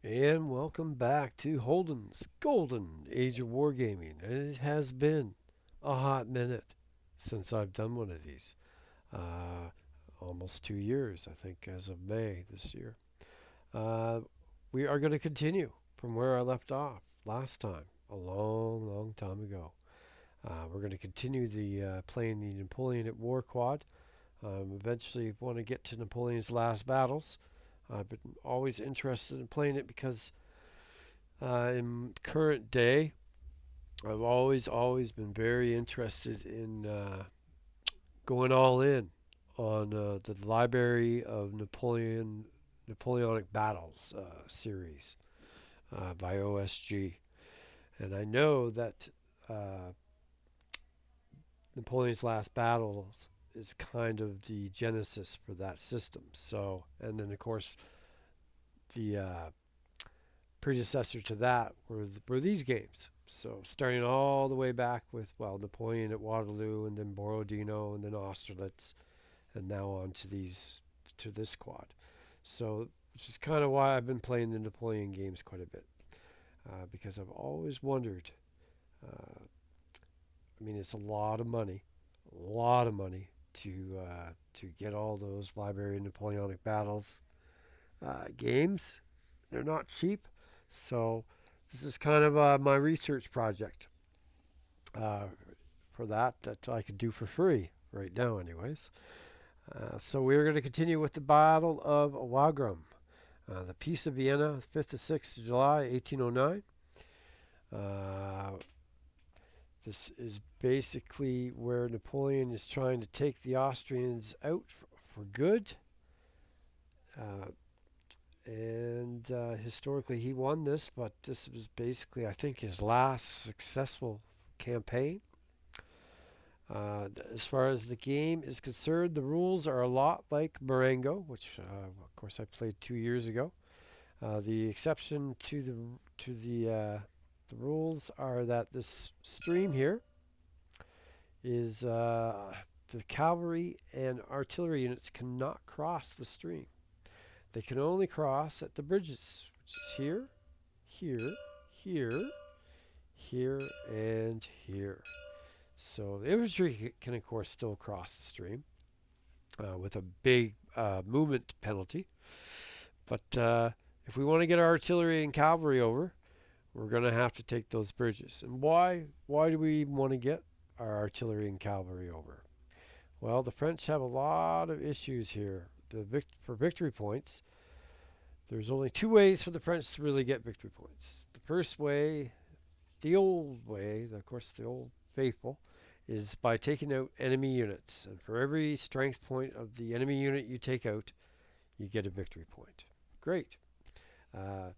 And welcome back to Holden's Golden Age of Wargaming. And it has been a hot minute since I've done one of these. Uh, Almost 2 years, I think, as of May this year. Uh, we are going to continue from where I left off last time, a long, long time ago. We're going to continue the playing the Napoleon at War quad. Eventually, want to get to Napoleon's last battles. I've been always interested in playing it because in current day, I've always been very interested in going all in on the Library of Napoleonic Battles series by OSG, and I know that uh, Napoleon's Last Battles is kind of the genesis for that system. So, and then of course the predecessor to that were these games. So starting all the way back with Napoleon at Waterloo, and then Borodino, and then Austerlitz, and now on to this quad. So which is kind of why I've been playing the Napoleon games quite a bit, because I've always wondered. Uh, I mean, it's a lot of money to get all those Library of Napoleonic Battles games. They're not cheap, so this is kind of my research project uh, for that I could do for free right now, anyways. So we're going to continue with the Battle of Wagram, the Peace of Vienna, 5th to 6th of July, 1809. Uh, this is basically where Napoleon is trying to take the Austrians out for good. Uh, and historically he won this, but this was basically, I think, his last successful campaign. As far as the game is concerned, the rules are a lot like Marengo, which of course I played 2 years ago. The exception to the rules are that this stream here is the cavalry and artillery units cannot cross the stream. They can only cross at the bridges, which is here, here, here, here, and here. So the infantry can, of course, still cross the stream with a big movement penalty. But if we want to get our artillery and cavalry over, we're going to have to take those bridges. And why? Why do we want to get our artillery and cavalry over? Well, the French have a lot of issues here. For victory points, there's only two ways for the French to really get victory points. The first way, the old way, of course, the old faithful, is by taking out enemy units. And for every strength point of the enemy unit you take out, you get a victory point. Great. Uh,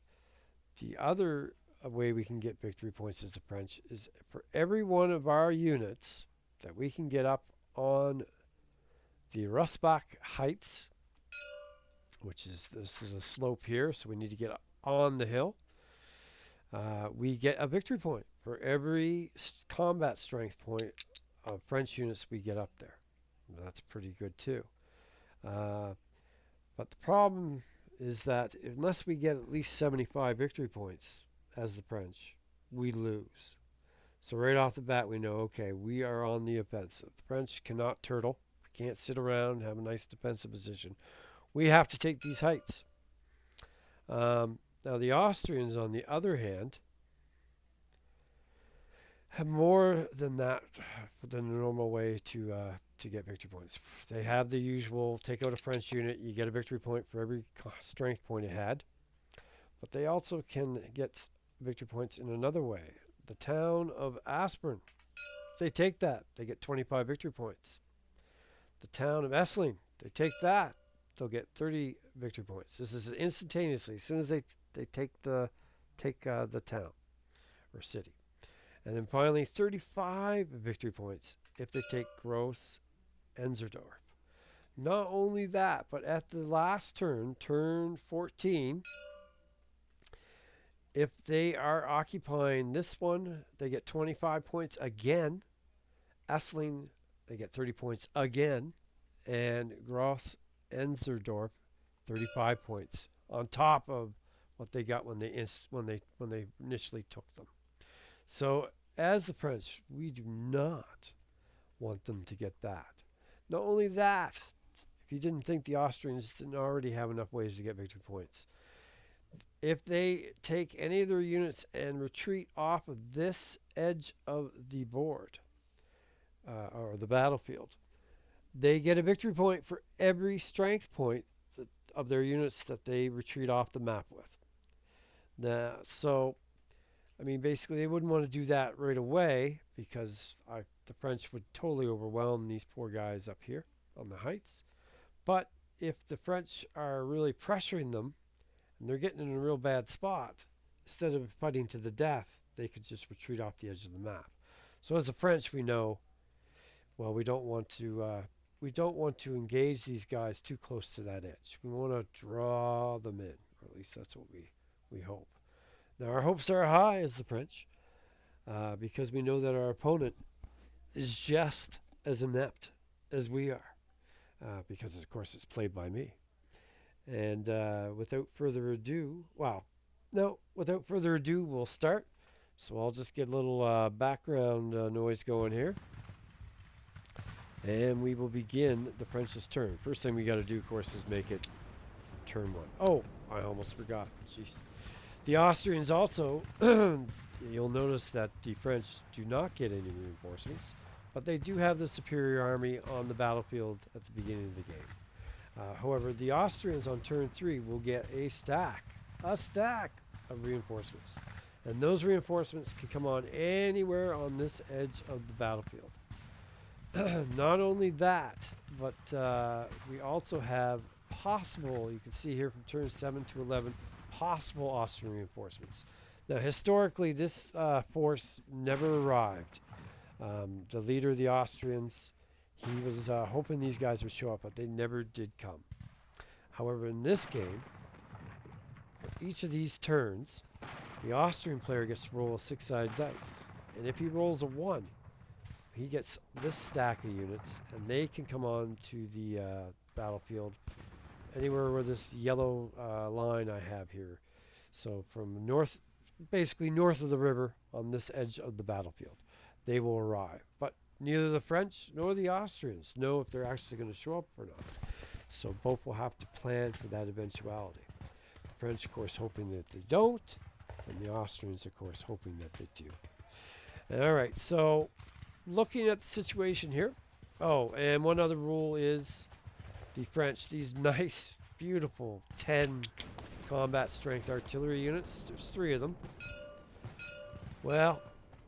the other way we can get victory points as the French is for every one of our units that we can get up on the Russbach Heights, which is this is a slope here, so we need to get on the hill. We get a victory point for every combat strength point of French units we get up there. That's pretty good too. Uh, but the problem is that unless we get at least 75 victory points as the French, we lose. So right off the bat, we know, okay, we are on the offensive. The French cannot turtle. We can't sit around and have a nice defensive position. We have to take these heights. Now the Austrians, on the other hand, have more than that than the normal way to get victory points. They have the usual take out a French unit, you get a victory point for every strength point it had. But they also can get victory points in another way. The town of Aspirin, they take that, they get 25 victory points. The town of Essling, they take that, they'll get 30 victory points. This is instantaneously as soon as they take the town or city. And then finally, 35 victory points if they take Gross Enzerdorf. Not only that, but at the last turn, turn 14, if they are occupying this one, they get 25 points again. Essling, they get 30 points again. And Gross Enzerdorf, 35 points on top of what they got when they initially took them. So as the French, we do not want them to get that. Not only that, if you didn't think the Austrians didn't already have enough ways to get victory points, if they take any of their units and retreat off of this edge of the board, or the battlefield, they get a victory point for every strength point of their units that they retreat off the map with. Now, so, I mean, basically, they wouldn't want to do that right away because the French would totally overwhelm these poor guys up here on the heights. But if the French are really pressuring them and they're getting in a real bad spot, instead of fighting to the death, they could just retreat off the edge of the map. So as the French, we know, well, we don't want to engage these guys too close to that edge. We want to draw them in, or at least that's what we hope. Now, our hopes are high as the French, because we know that our opponent is just as inept as we are, because, of course, it's played by me. And without further ado, we'll start. So I'll just get a little background noise going here. And we will begin the French's turn. First thing we got to do, of course, is make it turn 1. Oh, I almost forgot. Jeez. The Austrians also, you'll notice that the French do not get any reinforcements, but they do have the superior army on the battlefield at the beginning of the game. However, the Austrians on turn 3 will get a stack of reinforcements. And those reinforcements can come on anywhere on this edge of the battlefield. Not only that, but we also have possible, you can see here from turn 7 to 11, possible Austrian reinforcements. Now, historically, this force never arrived. The leader of the Austrians, he was hoping these guys would show up, but they never did come. However, in this game, for each of these turns, the Austrian player gets to roll a 6-sided dice. And if he rolls a 1, he gets this stack of units, and they can come on to the battlefield anywhere where this yellow line I have here. So from north, basically north of the river on this edge of the battlefield, they will arrive. But neither the French nor the Austrians know if they're actually going to show up or not. So both will have to plan for that eventuality. The French, of course, hoping that they don't, and the Austrians, of course, hoping that they do. All right, so looking at the situation here. Oh, and one other rule is the French, these nice, beautiful 10 combat strength artillery units, there's 3 of them. Well,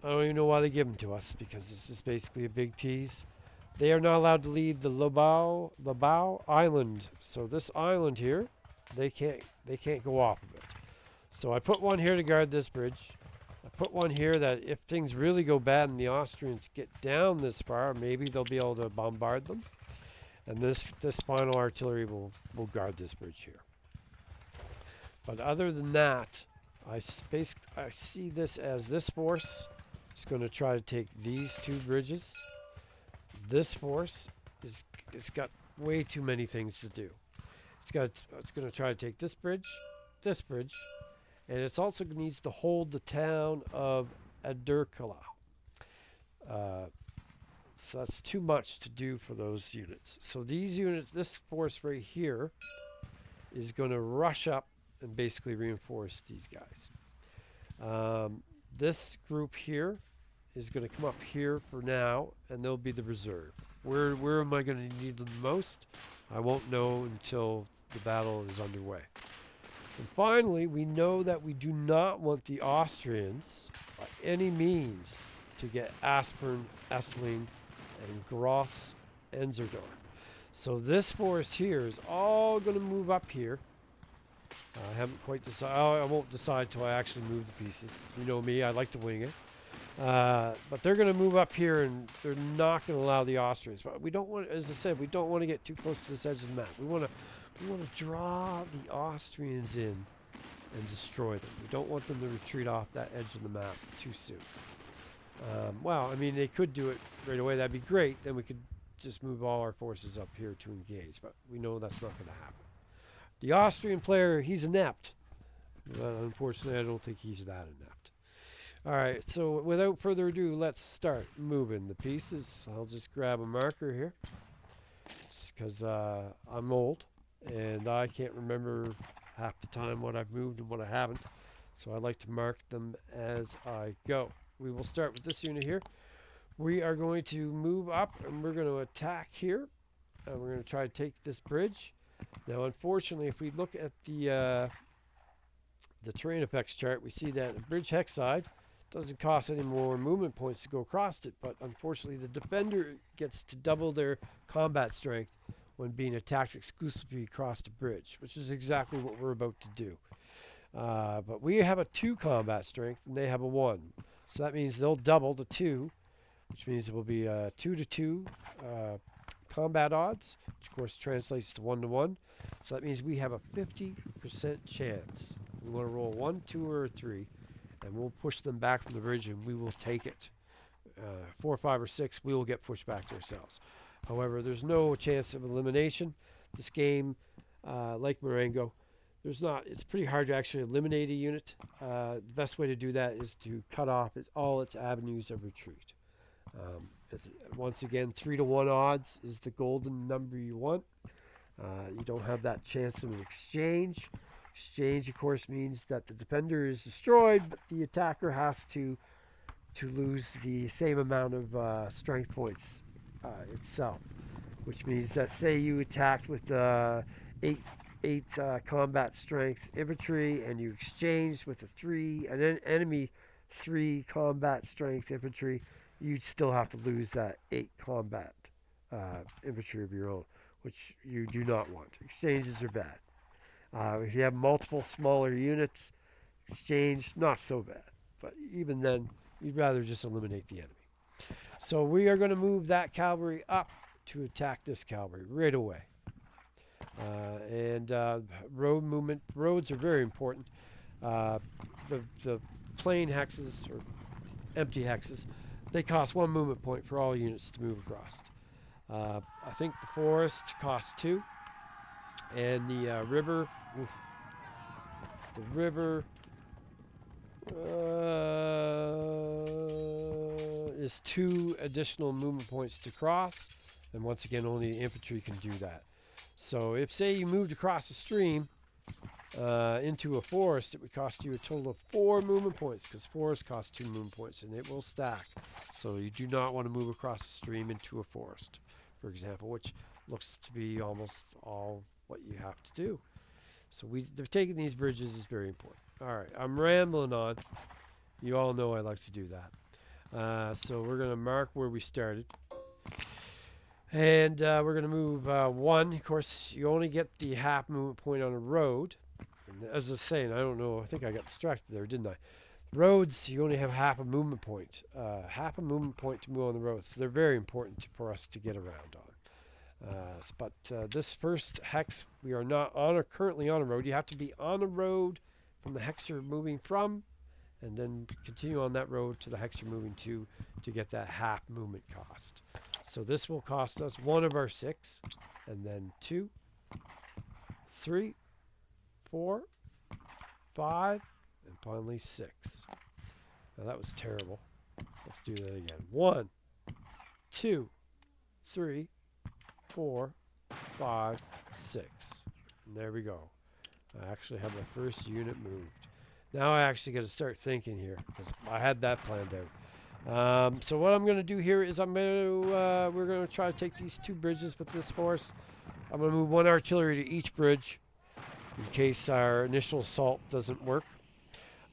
I don't even know why they give them to us, because this is basically a big tease. They are not allowed to leave the Labao Island. So this island here, they can't go off of it. So I put one here to guard this bridge. I put one here that if things really go bad and the Austrians get down this far, maybe they'll be able to bombard them. And this final artillery will guard this bridge here. But other than that, I see this as this force is going to try to take these 2 bridges. This force it's got way too many things to do. It's going to try to take this bridge, and it's also needs to hold the town of Aderkala. So that's too much to do for those units. So these units, this force right here, is going to rush up and basically reinforce these guys. This group here is going to come up here for now, and they'll be the reserve. Where am I going to need them the most? I won't know until the battle is underway. And finally, we know that we do not want the Austrians, by any means, to get Aspern, Essling, and Gross Enzerdorf. So this force here is all going to move up here. I haven't quite decided. I won't decide till I actually move the pieces. You know me, I like to wing it. But they're going to move up here, and they're not going to allow the Austrians. But we don't want, as I said, we don't want to get too close to this edge of the map. We want to draw the Austrians in and destroy them. We don't want them to retreat off that edge of the map too soon. Well, I mean, they could do it right away. That'd be great. Then we could just move all our forces up here to engage. But we know that's not going to happen. The Austrian player, he's inept. But unfortunately, I don't think he's that inept. All right, so without further ado, let's start moving the pieces. I'll just grab a marker here, just because I'm old and I can't remember half the time what I've moved and what I haven't. So I like to mark them as I go. We will start with this unit here. We are going to move up and we're going to attack here. And we're going to try to take this bridge. Now, unfortunately, if we look at the terrain effects chart, we see that a bridge hex side doesn't cost any more movement points to go across it, but unfortunately the defender gets to double their combat strength when being attacked exclusively across the bridge, which is exactly what we're about to do. But we have a 2 combat strength and they have a 1. So that means they'll double to 2, which means it will be 2 to 2 combat odds, which of course translates to 1 to 1. So that means we have a 50% chance. We want to roll 1, 2, or 3, and we'll push them back from the bridge and we will take it. 4, 5, or 6, we will get pushed back to ourselves. However, there's no chance of elimination. This game, like Marengo, it's pretty hard to actually eliminate a unit. The best way to do that is to cut off all its avenues of retreat. Once again, 3 to 1 odds is the golden number you want. You don't have that chance of an exchange. Exchange, of course, means that the defender is destroyed, but the attacker has to lose the same amount of strength points itself, which means that say you attacked with 8 combat strength infantry and you exchanged with an enemy 3 combat strength infantry, you'd still have to lose that 8 combat infantry of your own, which you do not want. Exchanges are bad. If you have multiple smaller units, exchange, not so bad. But even then, you'd rather just eliminate the enemy. So we are going to move that cavalry up to attack this cavalry right away. Road movement. Roads are very important. The plain hexes, or empty hexes, they cost 1 movement point for all units to move across. I think the forest costs 2. And the river is 2 additional movement points to cross, and once again only the infantry can do that. So if say you moved across the stream into a forest, it would cost you a total of 4 movement points, because forest costs 2 movement points and it will stack. So you do not want to move across the stream into a forest, for example, which looks to be almost all what you have to do. So they're taking these bridges is very important. All right, I'm rambling on. You all know I like to do that. So we're going to mark where we started. And we're going to move 1. Of course, you only get the half movement point on a road. And as I was saying, I don't know, I think I got distracted there, didn't I? Roads, you only have half a movement point. Half a movement point to move on the roads. So they're very important for us to get around on. But this first hex, we are not currently on a road. You have to be on a road from the hex you're moving from, and then continue on that road to the hex you're moving to get that half movement cost. So this will cost us 1 of our 6, and then 2, 3, 4, 5, and finally 6. Now that was terrible. Let's do that again. 1, 2, 3, 4, 5, 6. And there we go. I actually have my first unit moved. Now I actually got to start thinking here, because I had that planned out. So what I'm going to do here is we're going to try to take these 2 bridges with this force. I'm going to move 1 artillery to each bridge in case our initial assault doesn't work.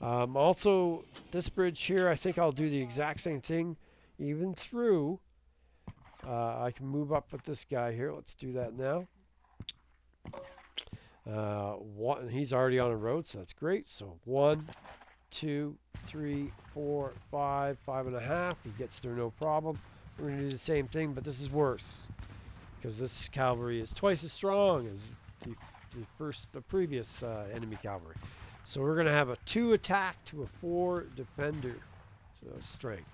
Also, this bridge here, I think I'll do the exact same thing even through. I can move up with this guy here. Let's do that now. He's already on a road, so that's great. So 1, 2, 3, 4, 5, 5.5. He gets there no problem. We're going to do the same thing, but this is worse, because this cavalry is twice as strong as the previous enemy cavalry. So we're going to have a 2 attack to a 4 defender strength,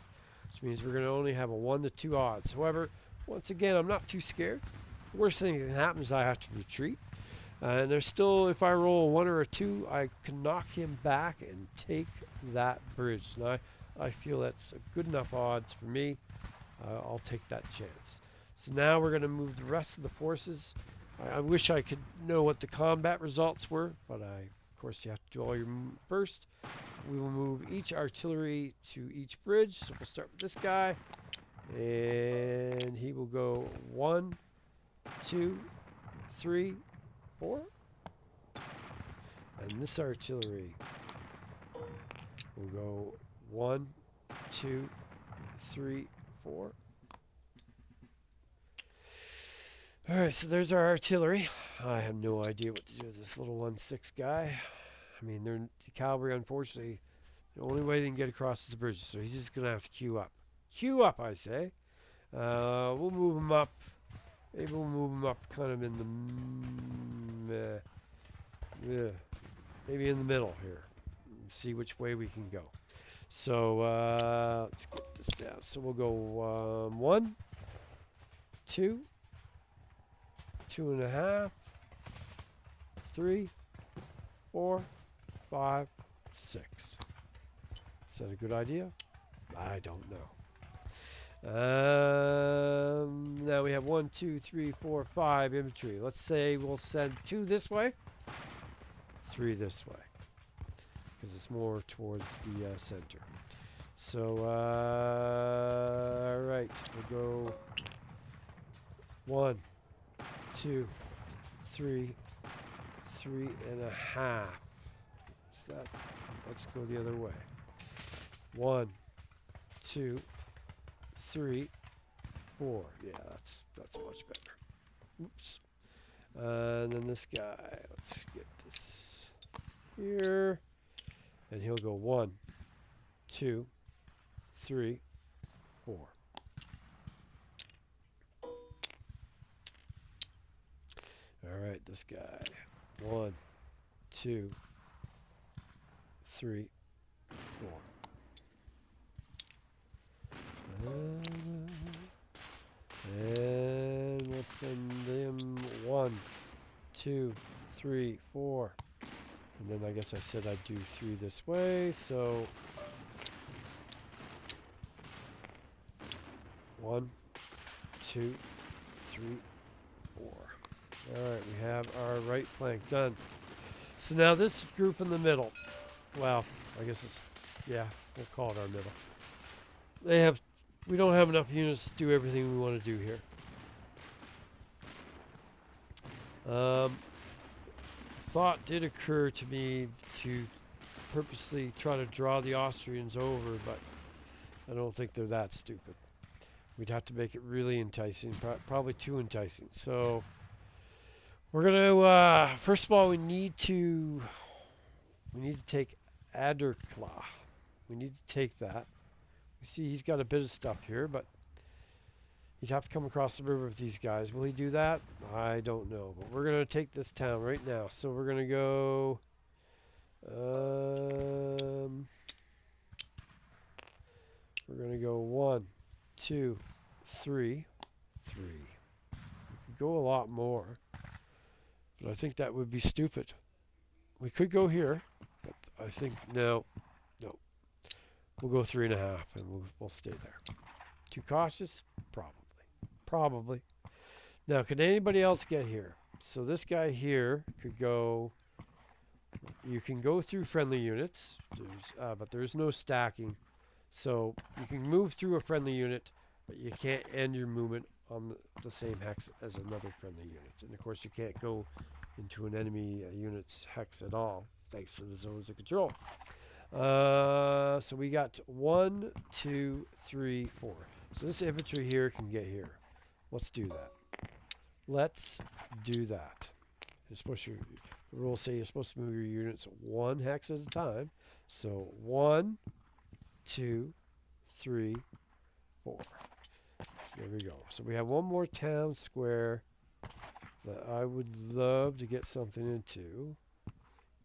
which means we're going to only have a 1 to 2 odds. However, once again, I'm not too scared. The worst thing that can happen is I have to retreat. And there's still, if I roll a 1 or a 2, I can knock him back and take that bridge. And I feel that's a good enough odds for me. I'll take that chance. So now we're going to move the rest of the forces. I wish I could know what the combat results were, but of course you have to do all your first. We will move each artillery to each bridge. So we'll start with this guy, and he will go 1, 2, 3, 4. And this artillery will go 1, 2, 3, 4. Alright, so there's our artillery. I have no idea what to do with this little 1-6 guy. I mean, the cavalry, unfortunately, the only way they can get across is the bridge, so he's just going to have to queue up. Queue up, I say. We'll move him up. Maybe we'll move him up kind of in the... maybe in the middle here. See which way we can go. So, let's get this down. So we'll go 1, 2, 2.5, 3, 4, 5, 6. Is that a good idea? I don't know. Now we have 1, 2, 3, 4, 5 infantry. Let's say we'll send 2 this way, 3 this way, because it's more towards the center. So, all right, we'll go 1, 2, 3, 3.5. Let's go the other way. 1, 2, 3, 4. Yeah, that's much better. Oops. And then this guy. Let's get this here, and he'll go 1, 2, 3, 4. All right, this guy. 1, 2, 3, 4. And we'll send him 1, 2, 3, 4. And then I guess I said I'd do 3 this way, so 1, 2, 3, 4. Alright, we have our right flank done. So now this group in the middle, well, I guess it's, yeah, we'll call it our middle. We don't have enough units to do everything we want to do here. Thought did occur to me to purposely try to draw the Austrians over, but I don't think they're that stupid. We'd have to make it really enticing, probably too enticing. So we're gonna first of all we need to take Aderkla. We need to take that. You see, he's got a bit of stuff here, but he'd have to come across the river with these guys. Will he do that? I don't know. But we're going to take this town right now. So we're going to go... we're going to go 1, 2, 3, 3. We could go a lot more, but I think that would be stupid. We could go here, but I think, no. We'll go 3.5, and we'll stay there. Too cautious? Probably. Now, can anybody else get here? So this guy here could go... You can go through friendly units, but there's no stacking. So you can move through a friendly unit, but you can't end your movement on the same hex as another friendly unit. And of course, you can't go into an enemy unit's hex at all, thanks to the zones of control. So we got 1, 2, 3, 4. So this infantry here can get here. Let's do that. The rules say you're supposed to move your units 1 hex at a time. So 1, 2, 3, 4. So there we go. So we have one more town square that I would love to get something into.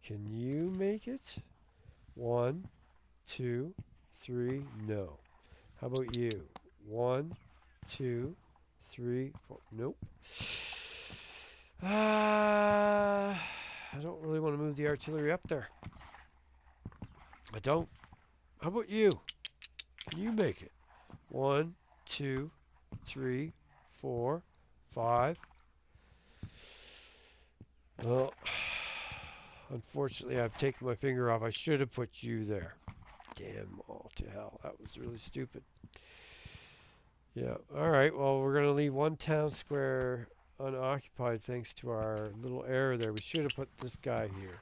Can you make it? 1, 2, 3, no. How about you? 1, 2, 3, 4, nope. I don't really want to move the artillery up there. I don't. How about you? Can you make it? 1, 2, 3, 4, 5. Well, unfortunately, I've taken my finger off. I should have put you there. Damn all to hell. That was really stupid. Yeah. All right. Well, we're going to leave one town square unoccupied thanks to our little error there. We should have put this guy here.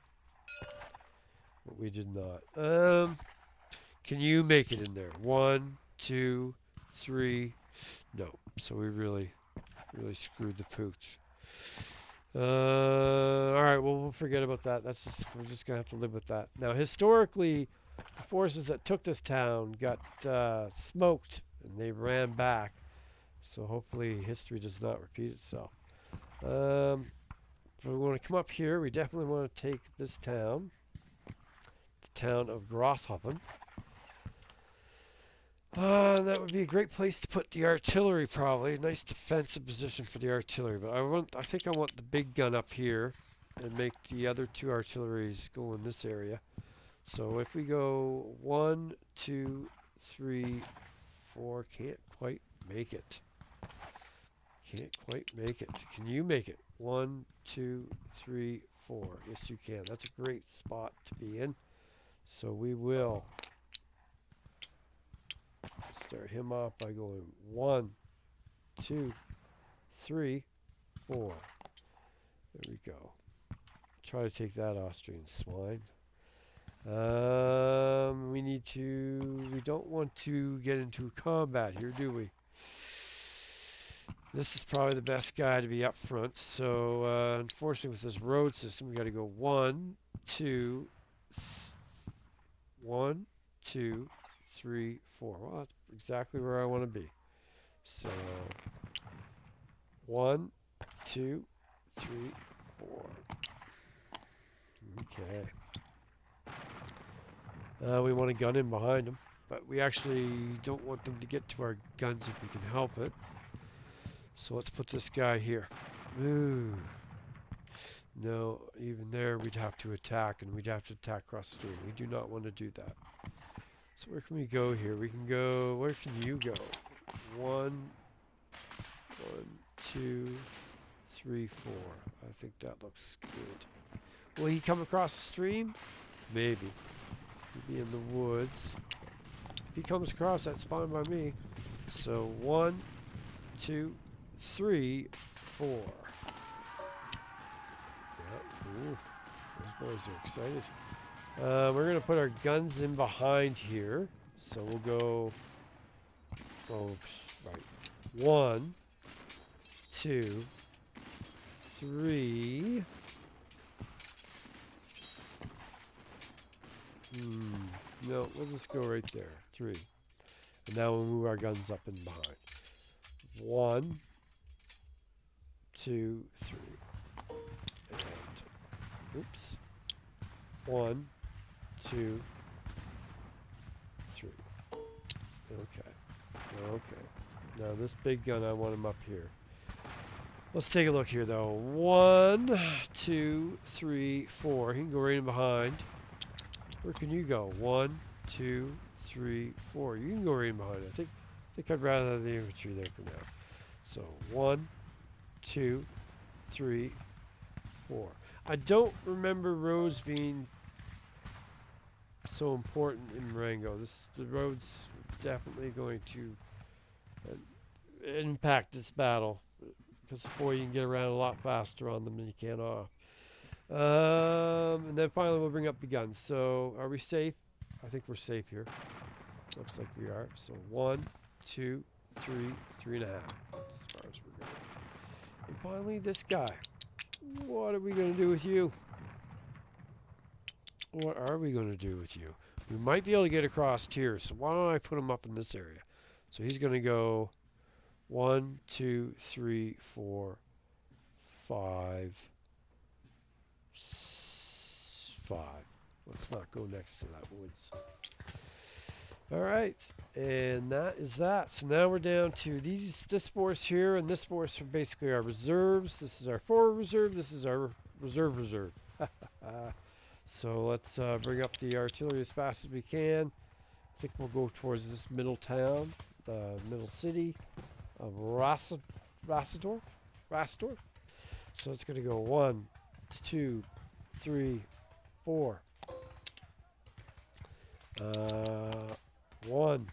But we did not. Can you make it in there? 1, 2, 3. No. So we really screwed the pooch. All right. Well, we'll forget about that. We're just gonna have to live with that. Now, historically, the forces that took this town got smoked and they ran back. So hopefully, history does not repeat itself. If we want to come up here, we definitely want to take this town, the town of Grosshofen. That would be a great place to put the artillery, probably. A nice defensive position for the artillery. But I think I want the big gun up here and make the other two artilleries go in this area. So if we go 1, 2, 3, 4, can't quite make it. Can't quite make it. Can you make it? 1, 2, 3, 4. Yes, you can. That's a great spot to be in. So we will start him off by going 1, 2, 3, 4. There we go. Try to take that Austrian swine. We don't want to get into combat here, do we? This is probably the best guy to be up front. So, unfortunately, with this road system, we got to go 1, 2, 1, 2, 3, 4. Well, that's exactly where I want to be. So, 1, 2, 3, 4. Okay. We want to gun in behind them, but we actually don't want them to get to our guns if we can help it. So let's put this guy here. Ooh. No, even there we'd have to attack, and we'd have to attack across the stream. We do not want to do that. So where can we go here? We can go, where can you go? 1, 2, 3, 4. I think that looks good. Will he come across the stream? Maybe. He'll be in the woods. If he comes across, that's fine by me. So 1, 2, 3, 4. Yeah, ooh, those boys are excited. We're going to put our guns in behind here. So we'll go, right. 1, 2, 3. No, we'll just go right there. 3. And now we'll move our guns up and behind. 1, 2, 3. And, oops. 1, 2, 3. Okay. Now this big gun, I want him up here. Let's take a look here, though. 1, 2, 3, 4. He can go right in behind. Where can you go? 1, 2, 3, 4. You can go right in behind. I think I'd rather have the infantry there for now. So 1, 2, 3, 4. I don't remember roads being so important in Marengo. The roads definitely going to impact this battle, because boy, you can get around a lot faster on them than you can off. And then finally we'll bring up the guns. So are we safe? I think we're safe here. Looks like we are. So 1, 2, 3, 3.5. That's as far as we're going. And finally this guy. What are we going to do with you? What are we going to do with you? We might be able to get across here. So why don't I put him up in this area? So he's going to go 1, 2, 3, 4, 5. 5. Let's not go next to that woods. All right, and that is that. So now we're down to this force here, and this force are basically our reserves. This is our forward reserve. This is our reserve. So let's bring up the artillery as fast as we can. I think we'll go towards this middle town, the middle city of Rassadorf. So it's going to go 1, 2, 3, 4. 1.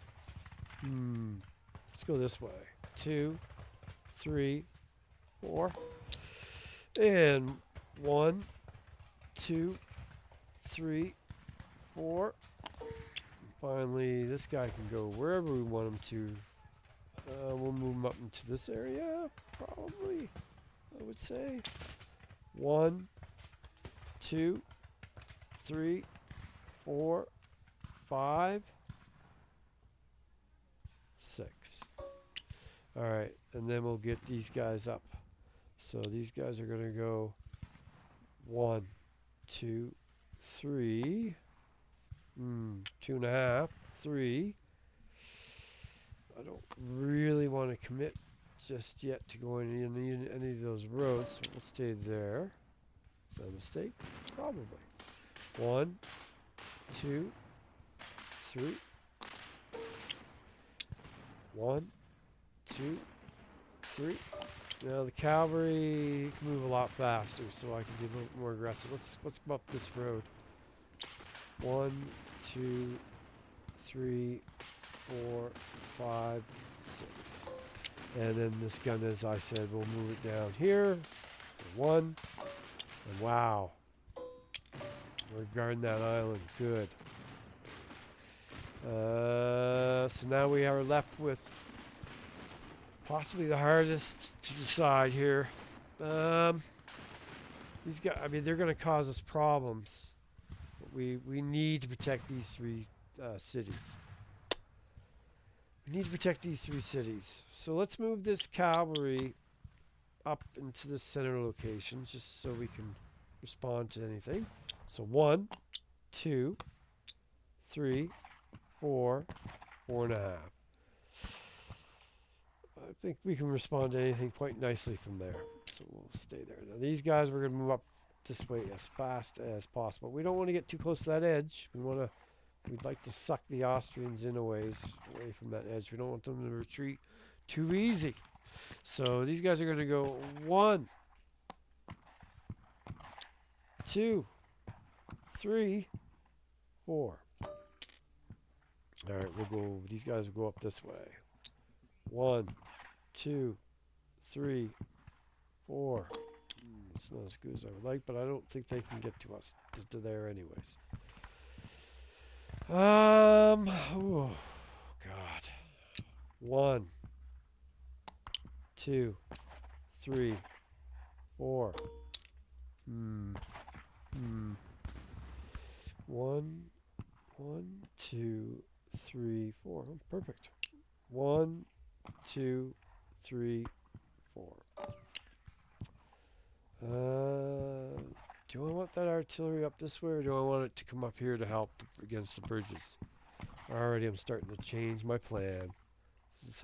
Let's go this way. 2, 3, 4. And 1, 2, 3, 4. Finally, this guy can go wherever we want him to. We'll move him up into this area, probably, I would say. 1, 2, 3, 4, 5, 6. All right, and then we'll get these guys up. So these guys are going to go 1, 2, 3, 2.5, 3. I don't really want to commit just yet to going in any of those roads, so we'll stay there. Is that a mistake? Probably. 1, 2, 3. 1, 2, 3. Now the cavalry can move a lot faster, so I can be a little more aggressive. Let's come up this road. 1, 2, 3, 4, 5, 6. And then this gun, as I said, we'll move it down here. 1. And wow. We're guarding that island. Good. So now we are left with possibly the hardest to decide here. These guys, I mean, they're going to cause us problems. But we need to protect these 3 cities. We need to protect these 3 cities. So let's move this cavalry up into the center location just so we can respond to anything. So 1, 2, 3, 4, 4.5. I think we can respond to anything quite nicely from there. So we'll stay there. Now these guys, we're going to move up this way as fast as possible. We don't want to get too close to that edge. We'd like to suck the Austrians in a ways away from that edge. We don't want them to retreat too easy. So these guys are going to go 1, 2, 3, 4. All right, these guys will go up this way. 1, 2, 3, 4. It's not as good as I would like, but I don't think they can get to us to there anyways. Oh God. 1, 2, 3, 4. 1, 2, 3, 4. Oh, perfect. 1, 2, 3, 4. Do I want that artillery up this way, or do I want it to come up here to help against the bridges? Already I'm starting to change my plan. This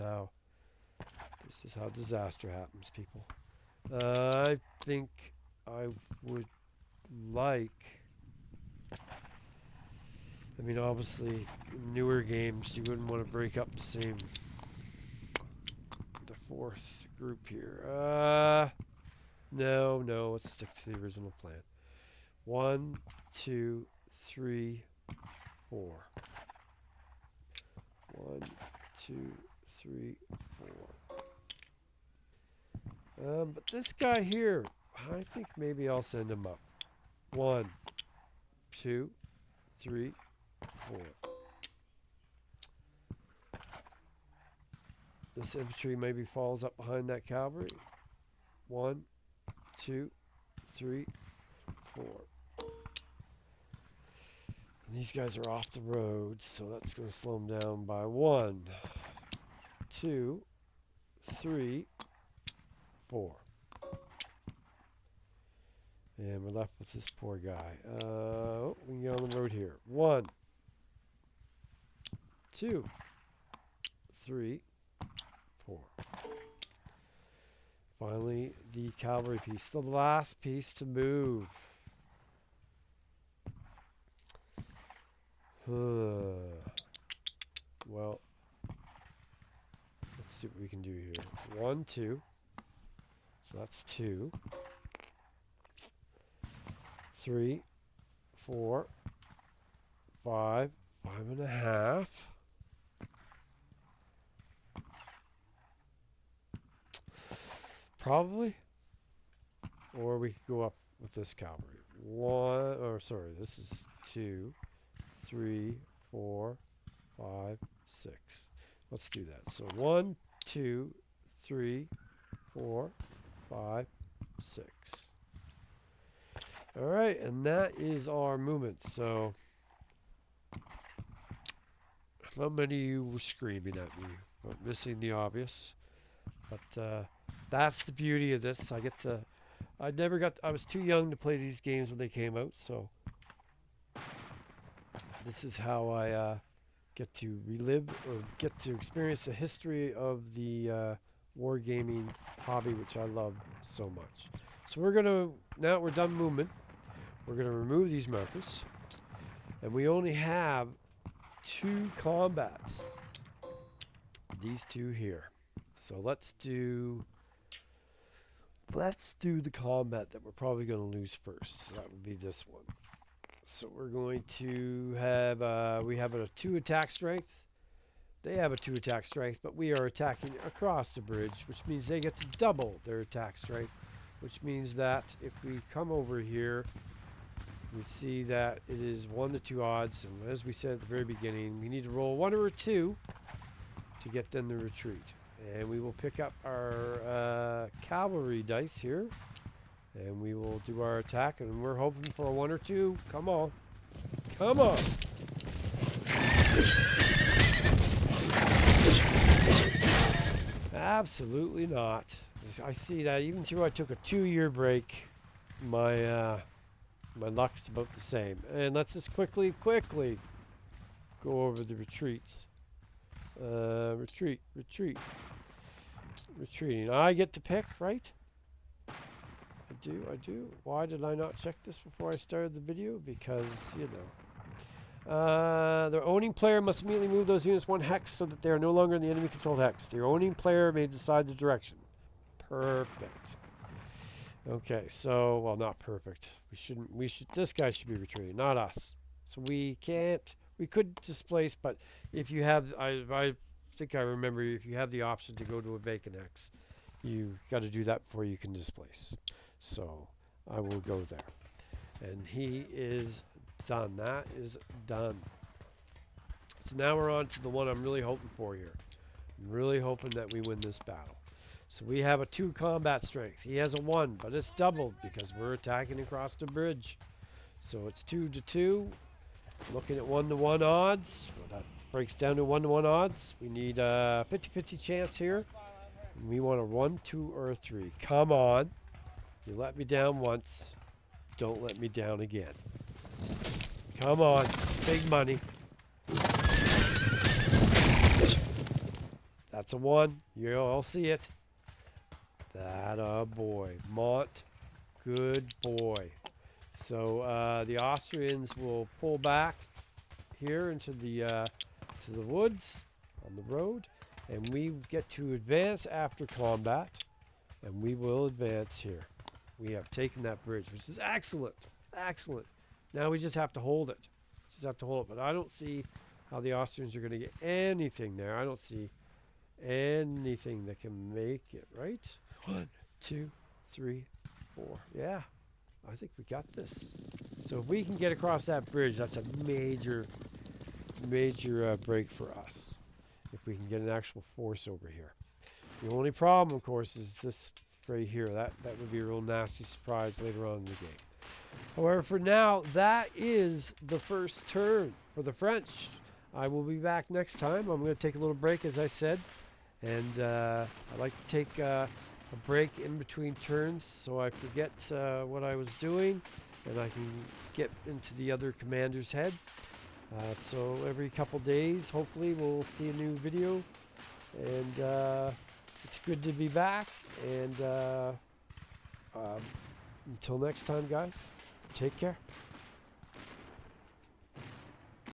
is how disaster happens, people. I think I would like, I mean, obviously in newer games you wouldn't want to break up the 4th group here. No, let's stick to the original plan. 1, 2, 3, 4. 1, 2, 3, 4. But this guy here, I think maybe I'll send him up. 1, 2, 3, 4. This infantry maybe falls up behind that cavalry. 1, 2, 3, 4. And these guys are off the road, so that's going to slow them down by 1, 2, 3, 4. And we're left with this poor guy. We can get on the road here. 1, 2, 3, 4. Finally, the cavalry piece, the last piece to move. Well, let's see what we can do here. 1, 2. So that's 2. 3, 4, 5, 5.5. Probably. Or we could go up with this cavalry. This is 2, 3, 4, 5, 6. Let's do that. So 1, 2, 3, 4, 5, 6. All right, and that is our movement. So how many of you were screaming at me about missing the obvious? But that's the beauty of this. I was too young to play these games when they came out, so this is how I get to relive or get to experience the history of the wargaming hobby, which I love so much. So now we're done movement, we're gonna remove these markers, and we only have 2 combats. These 2 here. So let's do the combat that we're probably going to lose first. So that would be this one. So we're going to have we have a 2 attack strength. They have a 2 attack strength, but we are attacking across the bridge, which means they get to double their attack strength, which means that if we come over here, we see that it is 1 to 2 odds, and as we said at the very beginning, we need to roll 1 or 2 to get them to retreat. And we will pick up our cavalry dice here, and we will do our attack, and we're hoping for a 1 or 2. Come on. Come on. Absolutely not. I see that even though I took a 2-year break, my luck's about the same. And let's just quickly go over the retreats. Retreating. I get to pick, right? I do. Why did I not check this before I started the video? Because, you know. The owning player must immediately move those units 1 hex so that they are no longer in the enemy controlled hex. The owning player may decide the direction. Perfect. Okay, so, well, not perfect. This guy should be retreating, not us. So we could displace, but if you have, I think I remember, if you have the option to go to a vacant hex, you got to do that before you can displace. So I will go there. And he is done. That is done. So now we're on to the one I'm really hoping for here. I'm really hoping that we win this battle. So we have a 2 combat strength. He has a 1, but it's doubled because we're attacking across the bridge. So it's 2 to 2. Looking at 1 to 1 odds. Well, that breaks down to 1 to 1 odds. We need a 50-50 chance here. And we want a 1, 2, or a 3. Come on. You let me down once. Don't let me down again. Come on. Big money. That's a 1. You all see it. That a boy. Mont. Good boy. So the Austrians will pull back here into the to the woods on the road, and we get to advance after combat, and we will advance here. We have taken that bridge, which is excellent. Excellent. Now we just have to hold it. But I don't see how the Austrians are going to get anything there. I don't see anything that can make it, right? 1, 2, 3, 4. Yeah. I think we got this. So if we can get across that bridge, that's a major break for us. If we can get an actual force over here. The only problem, of course, is this right here. That would be a real nasty surprise later on in the game. However, for now, that is the first turn for the French. I will be back next time. I'm going to take a little break, as I said. And I like to take a break in between turns so I forget what I was doing and I can get into the other commander's head. So every couple days, hopefully, we'll see a new video. And it's good to be back. And um, until next time, guys, take care.